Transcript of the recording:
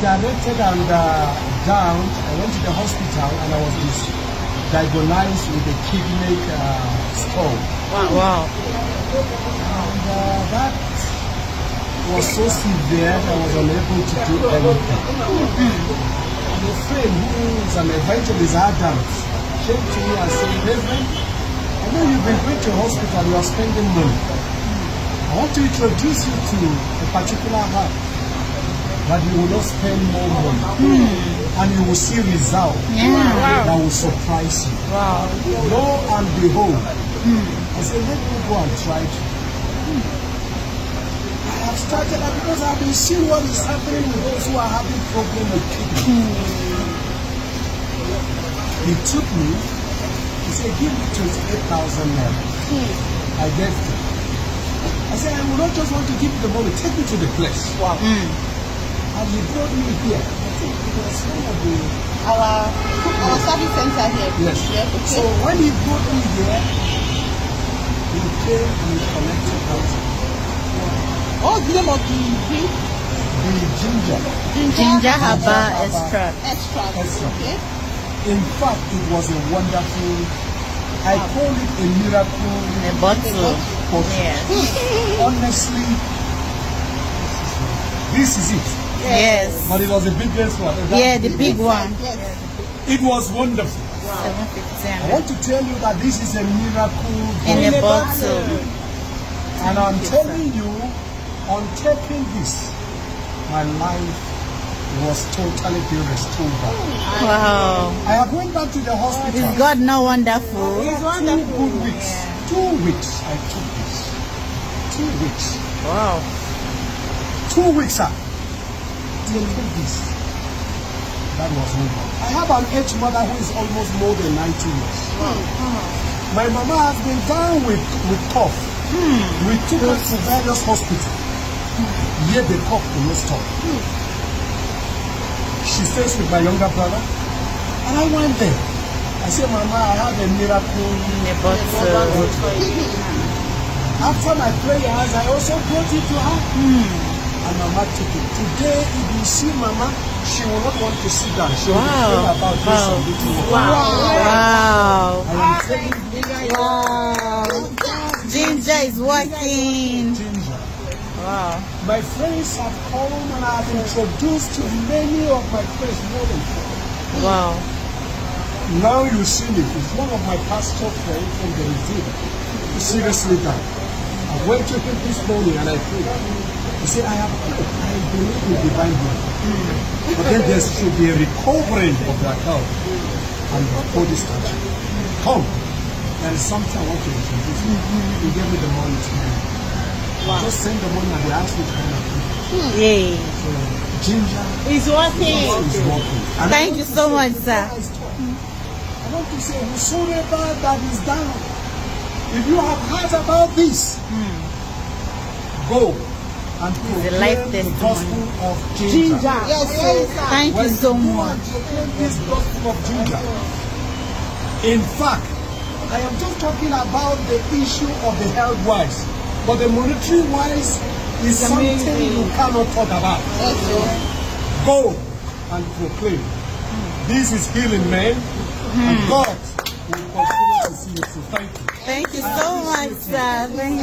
directed and down. I went to the hospital and I was diagnosed with a kidney stone. Wow. And that was so severe that I was unable to do anything. And a friend who is an evangelist, Adam, came to me and said, Reverend, I know you've been going to hospital, you are spending money. I want to introduce you to a particular herb that you will not spend more money. And you will see results that will surprise you. Wow. Lo and behold, I said, let me go and try it. I have started that because I have been seeing what is happening with those who are having problems with kidney. He took me, he said, give me 28,000 naira. I gave him. I said, I will not just want to give you the money, take me to the place. Wow. And he brought me here. I think it was one of the... Our service center here. Yes. Okay. So when he brought me here, he came and he collected out. What's the name of the drink? The ginger. Jinja herbal extract. Extract. Okay. In fact, it was a wonderful, I call it a miracle. In a bottle. Yes. Honestly, this is it. Yes. But it was the biggest one. Yeah, the big one. Yes. It was wonderful. 750. I want to tell you that this is a miracle In a bottle. And I'm telling you, on taking this, my life was totally being restored. Wow. I have went back to the hospital. Is God not wonderful? It's 2 wonderful. good weeks. 2 weeks I took this. 2 weeks. Wow. 2 weeks, sir. Till this. That was over. I have an aged mother who is almost more than 90 years. My mama has been down with cough. We took her to various hospitals. Yet the cough will not stop. She stays with my younger brother. And I went there. I said, Mama, I have a miracle. In a bottle. After my prayers, I also brought it to her. And Mama took it. Today, if you see Mama, she will not want to sit down. She will think about this and little more. Wow. I am telling you, Wow. Jinja is working. Jinja. Wow. My friends have come and I have introduced to many of my friends more than 4. Wow. Now you see me. It's one of my pastor friends from the Redeemer. Seriously died. I went to him this morning and I prayed. He said, I believe in divine healing. But then there should be a recovering of their health and before this country. Come. There is something I want to introduce you. He gave me the money to me. Just send the money and they asked me to come and Yay. So, Jinja It's working. is working. And Thank you so much, sir. I want to say, whosoever that is down, if you have heard about this, go and a life proclaim the testimony. gospel of Jinja. Yes, yes. Thank you so When much. you proclaim this gospel of Jinja, in fact, I am just talking about the issue of the health-wise, but the monetary-wise is something you cannot talk about. Go and proclaim. This is healing, man. And God will continue to see you. Thank you. Thank you so much, sir. Thank